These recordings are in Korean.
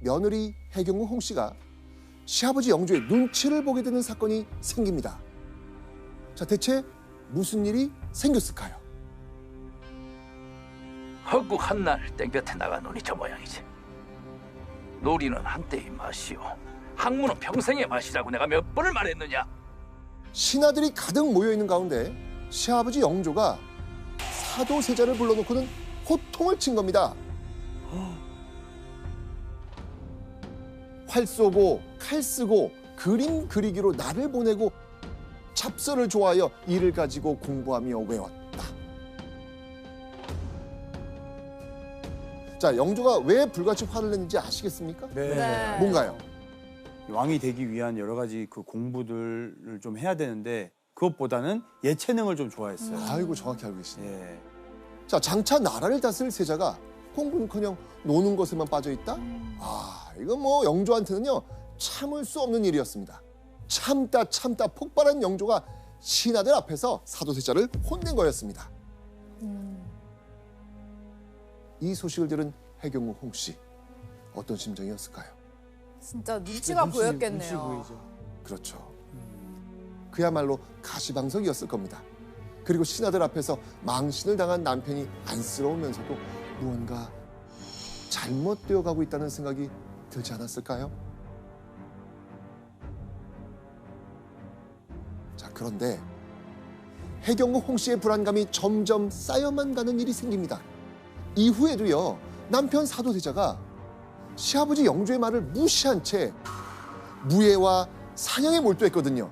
며느리 해경궁 홍씨가 시아버지 영조의 눈치를 보게 되는 사건이 생깁니다. 자, 대체 무슨 일이 생겼을까요? 헛국 한날 땡볕에 나가 눈이 저 모양이지. 놀이는 한때의 맛이요, 학문은 평생의 맛이라고 내가 몇 번을 말했느냐. 신하들이 가득 모여있는 가운데 시아버지 영조가 사도세자를 불러놓고는 호통을 친 겁니다. 활 쏘고 칼 쓰고 그림 그리기로 날을 보내고 잡서를 좋아하여 이를 가지고 공부하며 외웠다. 자, 영조가 왜 불같이 화를 냈는지 아시겠습니까? 네. 뭔가요? 왕이 되기 위한 여러 가지 그 공부들을 좀 해야 되는데 그것보다는 예체능을 좀 좋아했어요. 아이고, 정확히 알고 계시네요. 예. 자, 장차 나라를 다스릴 세자가 공부는커녕 노는 것에만 빠져 있다? 아, 이건 뭐 영조한테는요 참을 수 없는 일이었습니다. 참다 폭발한 영조가 신하들 앞에서 사도세자를 혼낸 거였습니다. 이 소식을 들은 해경궁 홍씨, 어떤 심정이었을까요? 진짜 눈치가 보였겠네요. 눈치 보이죠. 그렇죠. 그야말로 가시방석이었을 겁니다. 그리고 신하들 앞에서 망신을 당한 남편이 안쓰러우면서도 무언가 잘못되어 가고 있다는 생각이 들지 않았을까요? 자, 그런데 해경궁 홍씨의 불안감이 점점 쌓여만 가는 일이 생깁니다. 이후에도요, 남편 사도세자가 시아버지 영조의 말을 무시한 채 무예와 사냥에 몰두했거든요.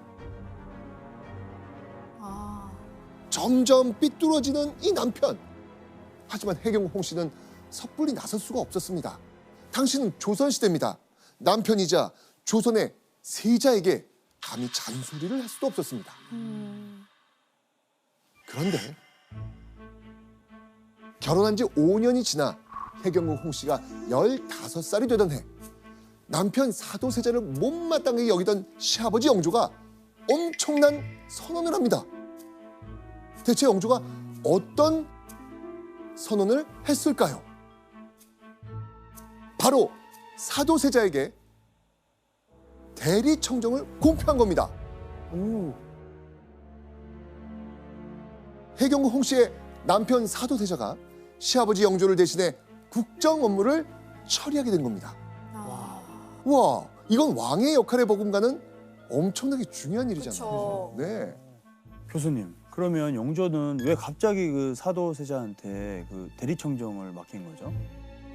점점 삐뚤어지는 이 남편. 하지만 해경궁 홍씨는 섣불리 나설 수가 없었습니다. 당신은 조선시대입니다. 남편이자 조선의 세자에게 감히 잔소리를 할 수도 없었습니다. 그런데 결혼한 지 5년이 지나 해경궁 홍씨가 15살이 되던 해, 남편 사도세자를 못마땅하게 여기던 시아버지 영조가 엄청난 선언을 합니다. 대체 영조가 어떤 선언을 했을까요? 바로 사도세자에게 대리청정을 공표한 겁니다. 해경궁 홍씨의 남편 사도세자가 시아버지 영조를 대신해 국정 업무를 처리하게 된 겁니다. 와, 이건 왕의 역할에 버금가는 엄청나게 중요한 일이잖아요. 그쵸. 네. 교수님, 그러면 영조는 왜 갑자기 그 사도세자한테 그 대리청정을 맡긴 거죠?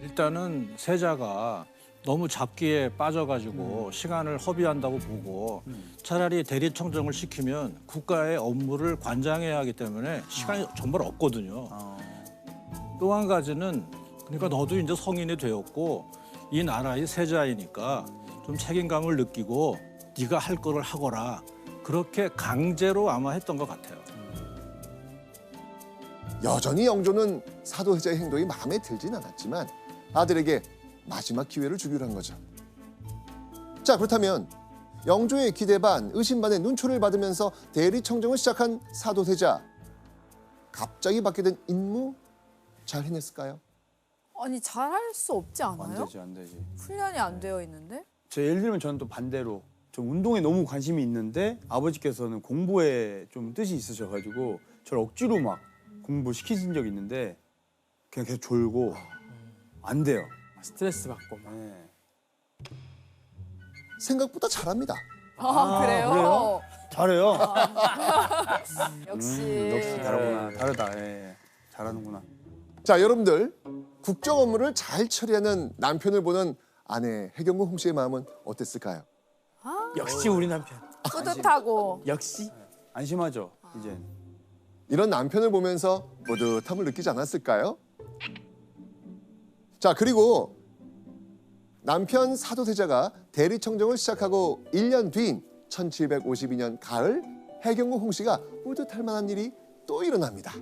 일단은 세자가 너무 잡기에 빠져가지고 시간을 허비한다고 보고 차라리 대리청정을 시키면 국가의 업무를 관장해야 하기 때문에 시간이 정말 없거든요. 또 한 가지는 그러니까 너도 이제 성인이 되었고 이 나라의 세자이니까 좀 책임감을 느끼고 네가 할 거를 하거라. 그렇게 강제로 아마 했던 것 같아요. 여전히 영조는 사도세자의 행동이 마음에 들진 않았지만 아들에게 마지막 기회를 주기로 한 거죠. 자, 그렇다면 영조의 기대 반, 의심 반의 눈초리를 받으면서 대리청정을 시작한 사도세자, 갑자기 받게 된 임무 잘 해냈을까요? 아니 잘할 수 없지 안 않아요? 되지, 안 되지. 훈련이 안 되어 있는데? 저 예를 들면 저는 또 반대로 좀 운동에 너무 관심이 있는데 아버지께서는 공부에 좀 뜻이 있으셔가지고 저를 억지로 막 공부시키신 적이 있는데 그냥 계속 졸고 안 돼요. 스트레스 받고 막. 네. 생각보다 잘합니다. 그래요? 그래요? 잘해요. 역시. 역시 다르구나. 다르다. 예. 잘하는구나. 자, 여러분들, 국정 업무를 잘 처리하는 남편을 보는 아내 해경궁 홍씨의 마음은 어땠을까요? 역시 우리 남편. 뿌듯하고. 역시. 안심하죠, 이젠. 이런 남편을 보면서 뿌듯함을 느끼지 않았을까요? 자, 그리고 남편 사도세자가 대리청정을 시작하고 1년 뒤인 1752년 가을, 해경궁 홍씨가 뿌듯할 만한 일이 또 일어납니다.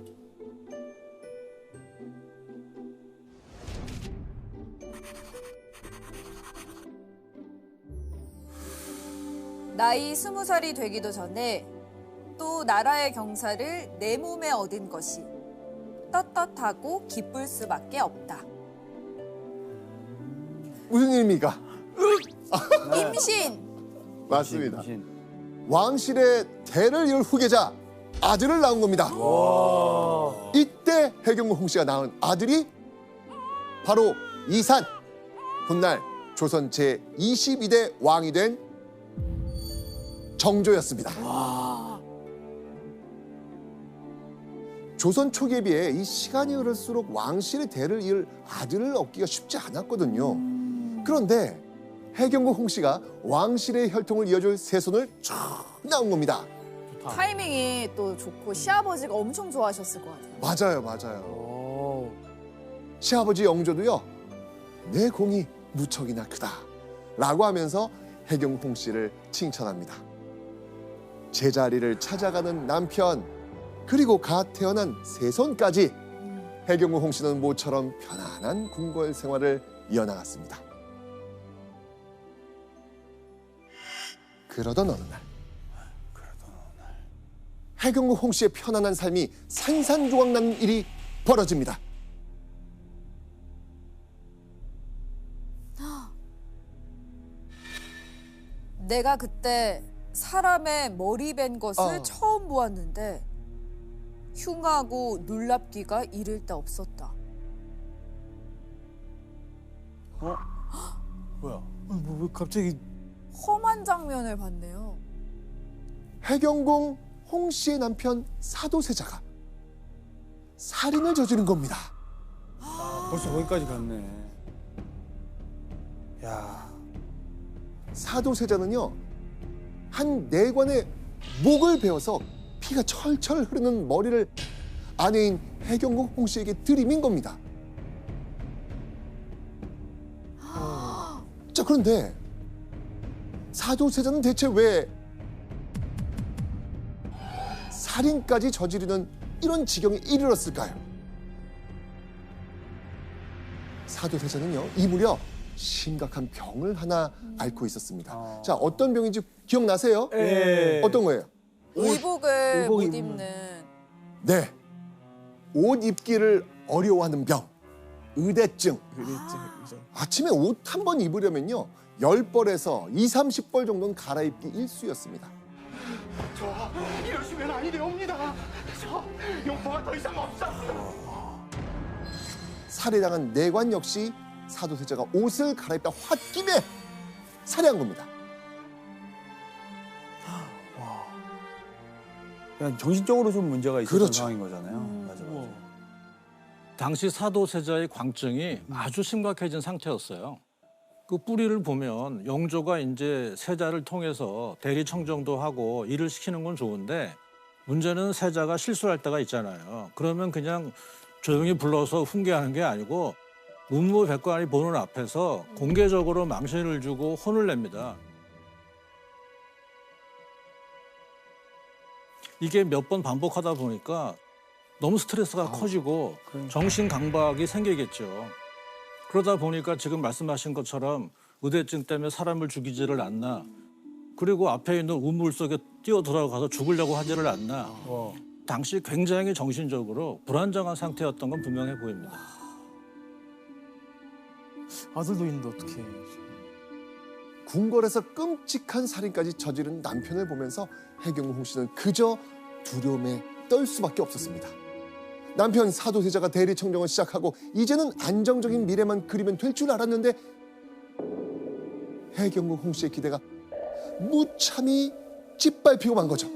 나이 20살이 되기도 전에 또 나라의 경사를 내 몸에 얻은 것이 떳떳하고 기쁠 수밖에 없다. 무슨 일입니까? 임신. 맞습니다. 임신. 왕실의 대를 이을 후계자 아들을 낳은 겁니다. 이때 해경궁 홍씨가 낳은 아들이 바로 이산, 훗날 조선 제22대 왕이 된 정조였습니다. 조선 초기에 비해 이 시간이 흐를수록 왕실의 대를 이을 아들을 얻기가 쉽지 않았거든요. 그런데 해경궁 홍씨가 왕실의 혈통을 이어줄 세손을 쭉 낳은 겁니다. 타이밍이 또 좋고 시아버지가 엄청 좋아하셨을 것 같아요. 맞아요. 시아버지 영조도요, 내 공이 무척이나 크다 라고 하면서 해경궁 홍씨를 칭찬합니다. 제자리를 찾아가는 남편, 그리고 갓 태어난 세손까지 해경궁 홍씨는 모처럼 편안한 궁궐 생활을 이어나갔습니다. 그러던 어느 날 해경궁 홍씨의 편안한 삶이 산산조각나는 일이 벌어집니다. 내가 그때 사람의 머리 벤 것을 어. 처음 보았는데 흉하고 놀랍기가 이를 데 없었다. 뭐야? 왜 갑자기 험한 장면을 봤네요. 해경궁 홍씨의 남편 사도세자가 살인을 저지른 겁니다. 벌써 거기까지 갔네. 야, 사도세자는요, 한 내관의 목을 베어서 피가 철철 흐르는 머리를 아내인 해경궁 홍씨에게 들이민 겁니다. 자, 그런데 사도세자는 대체 왜 살인까지 저지르는 이런 지경에 이르렀을까요? 사도세자는요, 이 무렵 심각한 병을 하나 앓고 있었습니다. 자, 어떤 병인지 기억나세요? 예. 어떤 거예요? 의복을 못 입는. 입는. 네, 옷 입기를 어려워하는 병, 의대증. 아침에 옷 한 번 입으려면요, 10벌에서 20, 30벌 정도는 갈아입기 일쑤였습니다. 저 이러시면 아니 되옵니다. 저 용포가 더 이상 없사옵니다. 살해당한 내관 역시 사도세자가 옷을 갈아입다 홧김에 살해한 겁니다. 그냥 정신적으로 좀 문제가 있었던 그렇죠. 상황인 거잖아요. 맞아. 당시 사도세자의 광증이 아주 심각해진 상태였어요. 그 뿌리를 보면 영조가 이제 세자를 통해서 대리 청정도 하고 일을 시키는 건 좋은데 문제는 세자가 실수할 때가 있잖아요. 그러면 그냥 조용히 불러서 훈계하는 게 아니고 문무백관이 보는 앞에서 공개적으로 망신을 주고 혼을 냅니다. 이게 몇 번 반복하다 보니까 너무 스트레스가 커지고 정신 강박이 생기겠죠. 그러다 보니까 지금 말씀하신 것처럼 의대증 때문에 사람을 죽이지를 않나, 그리고 앞에 있는 우물 속에 뛰어 들어가서 죽으려고 하지를 않나. 당시 굉장히 정신적으로 불안정한 상태였던 건 분명해 보입니다. 아들도 있는데 어떡해. 궁궐에서 끔찍한 살인까지 저지른 남편을 보면서 해경궁 홍씨는 그저 두려움에 떨 수밖에 없었습니다. 남편 사도세자가 대리청정을 시작하고 이제는 안정적인 미래만 그리면 될 줄 알았는데 해경궁 홍씨의 기대가 무참히 짓밟히고 만 거죠.